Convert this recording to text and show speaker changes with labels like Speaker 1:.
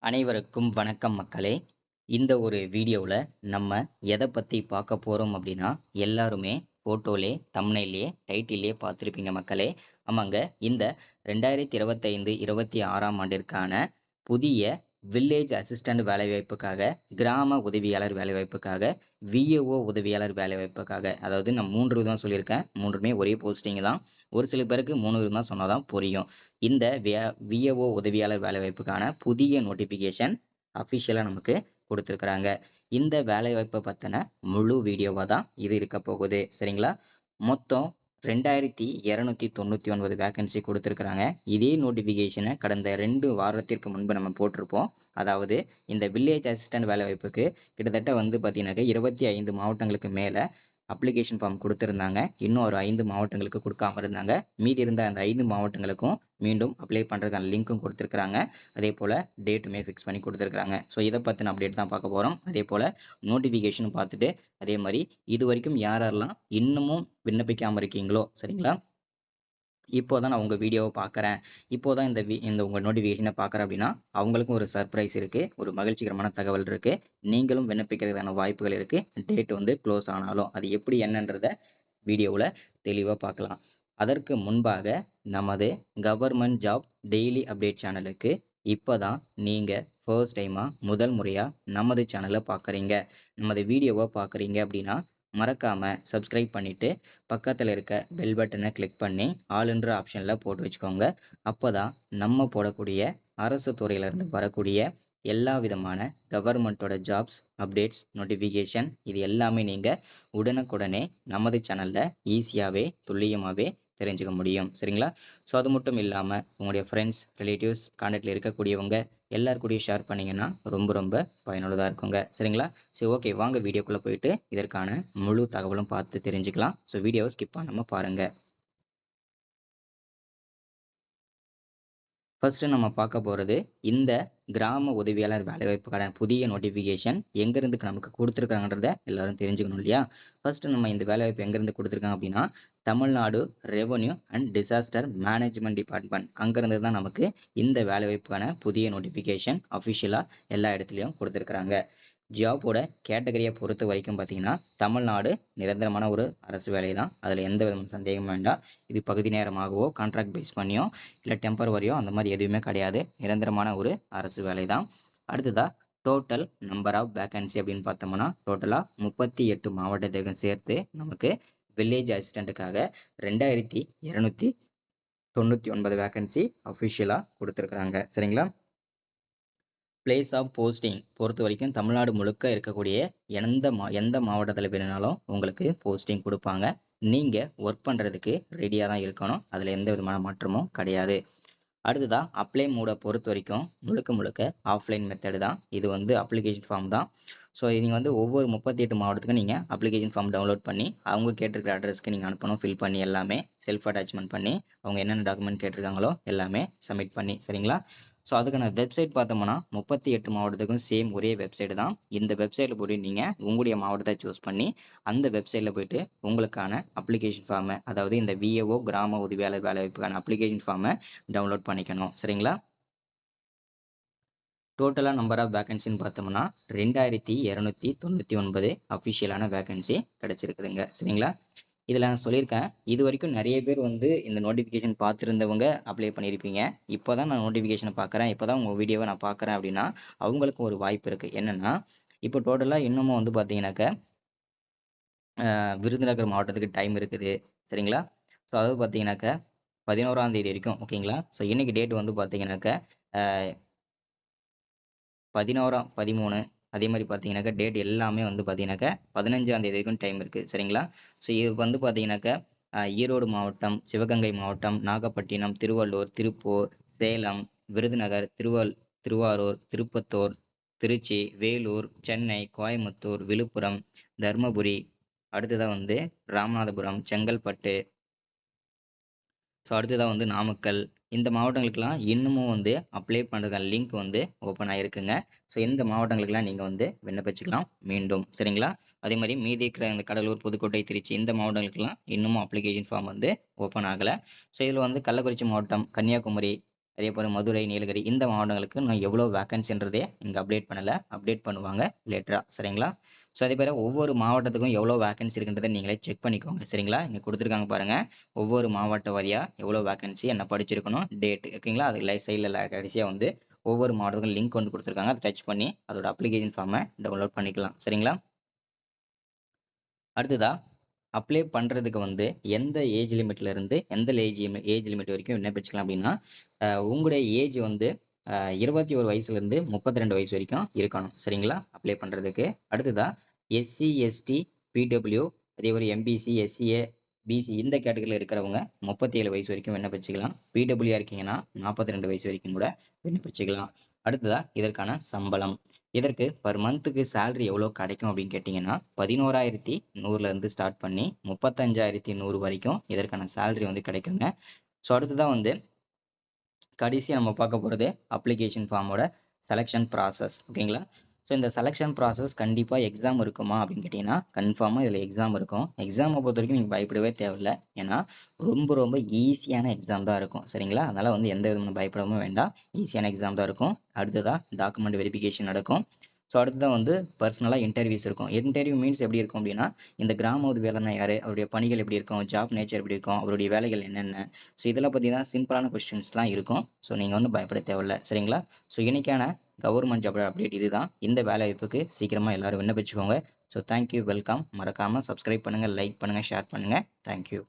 Speaker 1: அனைவருக்கும் வணக்கம் மக்களே. இந்த ஒரு வீடியோவில் நம்ம எதை பற்றி பார்க்க போகிறோம் அப்படின்னா, எல்லாருமே ஃபோட்டோலே தம்ப்நெயிலே டைட்டிலே பார்த்துருப்பீங்க மக்களே. ஆமாங்க, இந்த 2025-26ஆம் ஆண்டிற்கான புதிய வில்லேஜ் அசிஸ்டன்ட் வேலைவாய்ப்புக்காக, கிராம உதவியாளர் வேலைவாய்ப்புக்காக, விஏஓ உதவியாளர் வேலைவாய்ப்புக்காக, அதாவது நான் 3 விதமாக சொல்லியிருக்கேன். 3மே ஒரே போஸ்டிங் தான். ஒரு சில பேருக்கு 3 விதமாக சொன்னால் தான் புரியும். இந்த விஏஓ உதவியாளர் வேலைவாய்ப்புக்கான புதிய நோட்டிஃபிகேஷன் அஃபிஷியலாக நமக்கு கொடுத்துருக்குறாங்க. இந்த வேலைவாய்ப்பை பற்றின முழு வீடியோவாக தான் இது இருக்க போகுது. சரிங்களா? மொத்தம் 2299 வேகன்சி கொடுத்துருக்குறாங்க. இதே நோட்டிஃபிகேஷனை கடந்த 2 வாரத்திற்கு முன்பு நம்ம போட்டிருப்போம். அதாவது இந்த வில்லேஜ் அசிஸ்டன்ட் வேலைவாய்ப்புக்கு கிட்டத்தட்ட வந்து பார்த்தீங்கன்னாக்க 25 மாவட்டங்களுக்கு மேலே அப்ளிகேஷன் ஃபார்ம் கொடுத்துருந்தாங்க. இன்னும் ஒரு 5 மாவட்டங்களுக்கு கொடுக்காம இருந்தாங்க. மீதி இருந்த அந்த 5 மாவட்டங்களுக்கும் மீண்டும் அப்ளை பண்ணுறதுக்கான லிங்க்கும் கொடுத்துருக்குறாங்க. அதே போல் டேட்டுமே ஃபிக்ஸ் பண்ணி கொடுத்துருக்குறாங்க. ஸோ இதை பற்றின அப்டேட் தான் பார்க்க போகிறோம். அதே போல் நோட்டிஃபிகேஷனும் பார்த்துட்டு, அதே மாதிரி இது வரைக்கும் யாரெல்லாம் இன்னமும் விண்ணப்பிக்காமல் இருக்கீங்களோ, சரிங்களா, இப்போதான் நான் உங்கள் வீடியோவை பார்க்குறேன், இப்போதான் இந்த உங்கள் நோட்டிஃபிகேஷனை பார்க்குறேன் அப்படின்னா, அவங்களுக்கும் ஒரு சர்ப்ரைஸ் இருக்குது, ஒரு மகிழ்ச்சிகரமான தகவல் இருக்குது. நீங்களும் விண்ணப்பிக்கிறதுக்கான வாய்ப்புகள் இருக்குது. டேட் வந்து க்ளோஸ் ஆனாலும் அது எப்படி என்னன்றதை வீடியோவில் தெளிவாக பார்க்கலாம். அதற்கு முன்பாக நமது கவர்மெண்ட் ஜாப் டெய்லி அப்டேட் சேனலுக்கு இப்போதான் நீங்கள் ஃபர்ஸ்ட் டைமாக முதல் முறையாக நமது சேனலை பார்க்குறீங்க, நமது வீடியோவை பார்க்குறீங்க அப்படின்னா, மறக்காமல் சப்ஸ்கிரைப் பண்ணிவிட்டு பக்கத்தில் இருக்க பெல் பட்டனை கிளிக் பண்ணி ஆளுன்ற ஆப்ஷனில் போட்டு வச்சுக்கோங்க. அப்போ தான் நம்ம போடக்கூடிய அரசு துறையிலேருந்து வரக்கூடிய எல்லா விதமான கவர்மெண்ட்டோட ஜாப்ஸ் அப்டேட்ஸ் நோட்டிஃபிகேஷன் இது எல்லாமே நீங்கள் உடனுக்குடனே நமது சேனலில் ஈஸியாகவே துல்லியமாகவே தெரிஞ்சுக்க முடியும். சரிங்களா? ஸோ அது மட்டும் இல்லாமல் உங்களுடைய ஃப்ரெண்ட்ஸ், ரிலேட்டிவ்ஸ், கான்டாக்டில் இருக்கக்கூடியவங்க எல்லாருக்கூடயும் ஷேர் பண்ணிங்கன்னா ரொம்ப ரொம்ப பயனுள்ளதாக இருக்குங்க. சரிங்களா? சரி, ஓகே, வாங்க வீடியோக்குள்ளே போயிட்டு இதற்கான முழு தகவலும் பார்த்து தெரிஞ்சுக்கலாம். ஸோ வீடியோவை ஸ்கிப் பண்ணாமல் பாருங்கள். ஃபர்ஸ்ட் நம்ம பார்க்க போகிறது இந்த கிராம உதவியாளர் வேலைவாய்ப்புக்கான புதிய நோட்டிஃபிகேஷன் எங்கேருந்து நமக்கு கொடுத்துருக்காங்கன்றத எல்லாரும் தெரிஞ்சுக்கணும் இல்லையா? ஃபர்ஸ்ட் நம்ம இந்த வேலைவாய்ப்பு எங்கேருந்து கொடுத்துருக்காங்க அப்படின்னா, Tamil Nadu revenue and disaster management department அங்கேருந்து தான் நமக்கு இந்த வேலைவாய்ப்புக்கான புதிய நோட்டிஃபிகேஷன் அஃபிஷியலாக எல்லா இடத்துலையும் கொடுத்துருக்குறாங்க. ஜாபோட கேட்டகரியை பொறுத்த வரைக்கும் பார்த்தீங்கன்னா, தமிழ்நாடு நிரந்தரமான ஒரு அரசு வேலை தான். அதில் எந்த விதமான சந்தேகமும் வேண்டாம். இது பகுதி நேரமாகவோ கான்ட்ராக்ட் பேஸ் பண்ணியோ இல்லை டெம்பரவரியோ அந்த மாதிரி எதுவுமே கிடையாது. நிரந்தரமான ஒரு அரசு வேலை தான். அடுத்ததா டோட்டல் நம்பர் ஆஃப் வேகன்சி அப்படின்னு பார்த்தோம்னா, டோட்டலாக 38 மாவட்டத்துக்கும் சேர்த்து நமக்கு வில்லேஜ் அசிஸ்டண்ட்டுக்காக 2299 வேகன்சி அஃபிஷியலாக கொடுத்துருக்குறாங்க. சரிங்களா? பிளேஸ் ஆஃப் போஸ்டிங் பொறுத்த வரைக்கும் தமிழ்நாடு முழுக்க இருக்கக்கூடிய எந்த மாவட்டத்தில் வேணுனாலும் உங்களுக்கு போஸ்டிங் கொடுப்பாங்க. நீங்கள் ஒர்க் பண்ணுறதுக்கு ரெடியாக தான் இருக்கணும். அதில் எந்த விதமான மாற்றமும் கிடையாது. அடுத்ததா அப்ளை மோடை பொறுத்த வரைக்கும் முழுக்க முழுக்க ஆஃப்லைன் மெத்தடு தான். இது வந்து அப்ளிகேஷன் ஃபார்ம் தான். ஸோ நீங்கள் வந்து ஒவ்வொரு 38 மாவட்டத்துக்கும் நீங்கள் அப்ளிகேஷன் ஃபார்ம் டவுன்லோட் பண்ணி அவங்க கேட்டிருக்கிற அட்ரஸ்க்கு நீங்கள் அனுப்பணும். ஃபில் பண்ணி எல்லாமே செல்ஃப் அட்டாச்மெண்ட் பண்ணி அவங்க என்னென்ன டாக்குமெண்ட் கேட்டிருக்காங்களோ எல்லாமே சப்மிட் பண்ணி. சரிங்களா? ஸோ அதுக்கான வெப்சைட் பார்த்தோம்னா 38 மாவட்டத்துக்கும் சேம் ஒரே வெப்சைட் தான். இந்த வெப்சைட்டில் போய்ட்டு நீங்கள் உங்களுடைய மாவட்டத்தை சூஸ் பண்ணி அந்த வெப்சைட்டில் போய்ட்டு உங்களுக்கான அப்ளிகேஷன் ஃபார்மை, அதாவது இந்த விஏஓ கிராம உதவியாளர் வேலைவாய்ப்புக்கான அப்ளிகேஷன் ஃபார்மை டவுன்லோட் பண்ணிக்கணும். சரிங்களா? டோட்டலாக நம்பர் ஆஃப் வேகன்சின்னு பார்த்தோம்னா 2299 அஃபிஷியலான வேகன்சி கிடைச்சிருக்குதுங்க. சரிங்களா? இதில் நான் சொல்லியிருக்கேன், இது வரைக்கும் நிறைய பேர் வந்து இந்த நோட்டிஃபிகேஷன் பார்த்துருந்தவங்க அப்ளை பண்ணியிருப்பீங்க. இப்போ தான் நான் நோட்டிஃபிகேஷனை பார்க்குறேன், இப்போ தான் உங்கள் வீடியோவை நான் பார்க்குறேன் அப்படின்னா அவங்களுக்கும் ஒரு வாய்ப்பு இருக்குது. என்னென்னா, இப்போ டோட்டலாக இன்னமும் வந்து பார்த்தீங்கன்னாக்க விருதுநகர் மாவட்டத்துக்கு டைம் இருக்குது. சரிங்களா? ஸோ அதாவது பார்த்தீங்கன்னாக்க 11ஆம் தேதி வரைக்கும். ஓகேங்களா? ஸோ இன்னைக்கு டேட் வந்து பார்த்தீங்கன்னாக்க 11, 13 அதே மாதிரி பார்த்தீங்கன்னாக்கா டேட் எல்லாமே வந்து பார்த்தீங்கன்னாக்கா 15ஆம் தேதி வரைக்கும் டைம் இருக்குது. சரிங்களா? ஸோ இது வந்து பார்த்தீங்கன்னாக்கா ஈரோடு மாவட்டம், சிவகங்கை மாவட்டம், நாகப்பட்டினம், திருவள்ளூர், திருப்பூர், சேலம், விருதுநகர், திருவாரூர், திருப்பத்தூர், திருச்சி, வேலூர், சென்னை, கோயம்புத்தூர், விழுப்புரம், தர்மபுரி, அடுத்ததாக வந்து ராமநாதபுரம், செங்கல்பட்டு, ஸோ அடுத்ததாக வந்து நாமக்கல், இந்த மாவட்டங்களுக்கெல்லாம் இன்னமும் வந்து அப்ளை பண்ணுறதுக்கான லிங்க் வந்து ஓப்பன் ஆகிருக்குங்க. ஸோ இந்த மாவட்டங்களுக்கெல்லாம் நீங்கள் வந்து விண்ணப்பிச்சுக்கலாம் மீண்டும். சரிங்களா? அதே மாதிரி மீதி இருக்கிற இந்த கடலூர், புதுக்கோட்டை, திருச்சி இந்த மாவட்டங்களுக்கெல்லாம் இன்னமும் அப்ளிகேஷன் ஃபார்ம் வந்து ஓப்பன் ஆகலை. ஸோ இதில் வந்து கள்ளக்குறிச்சி மாவட்டம், கன்னியாகுமரி, அதே போல் மதுரை, நீலகிரி இந்த மாவட்டங்களுக்கு நான் எவ்வளோ வேக்கன்சின்றதே இங்கே அப்டேட் பண்ணலை, அப்டேட் பண்ணுவாங்க லேட்டராக. சரிங்களா? ஸோ அதே போல் ஒவ்வொரு மாவட்டத்துக்கும் எவ்வளோ வேக்கன்சி இருக்குன்றதை நீங்களே செக் பண்ணிக்கோங்க. சரிங்களா? இங்கே கொடுத்துருக்காங்க பாருங்கள், ஒவ்வொரு மாவட்ட வாரியாக எவ்வளோ வேக்கன்சி, என்ன படிச்சிருக்கணும், டேட், ஓகேங்களா? அது சைடில் கடைசியாக வந்து ஒவ்வொரு மாவட்டத்துக்கும் லிங்க் வந்து கொடுத்துருக்காங்க. அதை டச் பண்ணி அதோட அப்ளிகேஷன் ஃபார்மை டவுன்லோட் பண்ணிக்கலாம். சரிங்களா? அடுத்ததா அப்ளை பண்ணுறதுக்கு வந்து எந்த ஏஜ் லிமிட்ல இருந்து எந்த ஏஜ் லிமிட் வரைக்கும் விண்ணப்பிச்சுக்கலாம் அப்படின்னா, உங்களுடைய ஏஜ் வந்து 21 வயசுலேருந்து 32 வயசு வரைக்கும் இருக்கணும். சரிங்களா? அப்ளை பண்ணுறதுக்கு. அடுத்ததா எஸ்சி, எஸ்டி, பிடபிள்யூ, அதே ஒரு எம்பிசி, எஸ்சிஏ, பிசி இந்த கேட்டகரியில் இருக்கிறவங்க 37 வயசு வரைக்கும் விண்ணப்பிச்சுக்கலாம். பிடபிள்யூ இருக்கீங்கன்னா 42 வயசு வரைக்கும் கூட விண்ணப்பிச்சுக்கலாம். அடுத்ததா இதற்கான சம்பளம். இதற்கு பர் மந்த்துக்கு சேலரி எவ்வளோ கிடைக்கும் அப்படின்னு கேட்டிங்கன்னா 11,100ல இருந்து ஸ்டார்ட் பண்ணி 35,100 வரைக்கும் இதற்கான சேலரி வந்து கிடைக்குங்க. ஸோ அடுத்ததான் வந்து கடைசியாக நம்ம பார்க்க போகிறது அப்ளிகேஷன் ஃபார்மோட செலெக்ஷன் ப்ராசஸ். ஓகேங்களா? ஸோ இந்த செலெக்ஷன் ப்ராசஸ் கண்டிப்பாக எக்ஸாம் இருக்குமா அப்படின்னு கேட்டிங்கன்னா கன்ஃபார்மாக இதில் எக்ஸாம் இருக்கும். எக்ஸாமை பொறுத்த வரைக்கும் நீங்கள் பயப்படவே தேவையில்லை. ஏன்னா ரொம்ப ரொம்ப ஈஸியான எக்ஸாம் தான் இருக்கும். சரிங்களா? அதனால் வந்து எந்த விதமான பயப்படவும் வேண்டாம். ஈஸியான எக்ஸாம் தான் இருக்கும். அடுத்ததாக டாக்குமெண்ட் வெரிஃபிகேஷன் நடக்கும். ஸோ அடுத்ததான் வந்து பர்சனலாக இன்டர்வியூஸ் இருக்கும். இன்டர்வியூ மீன்ஸ் எப்படி இருக்கும் அப்படின்னா, இந்த கிராம வேலைன்னா யார், அவருடைய பணிகள் எப்படி இருக்கும், ஜாப் நேச்சர் எப்படி இருக்கும், அவருடைய வேலைகள் என்னென்ன, ஸோ இதெல்லாம் பார்த்தீங்கன்னா சிம்பிளான கொஸ்டின்ஸ்லாம் இருக்கும். ஸோ நீங்கள் வந்து பயப்பட தேவையில்ல. சரிங்களா? ஸோ இன்னைக்கான கவர்மெண்ட் ஜாப் அப்டேட் இதுதான். இந்த வேலை வாய்ப்புக்கு சீக்கிரமாக எல்லாரும் விண்ணப்பிச்சுக்கோங்க. So thank you, welcome. மறக்காமல் சப்ஸ்கிரைப் பண்ணுங்கள், லைக் பண்ணுங்கள், ஷேர் பண்ணுங்கள். தேங்க்யூ.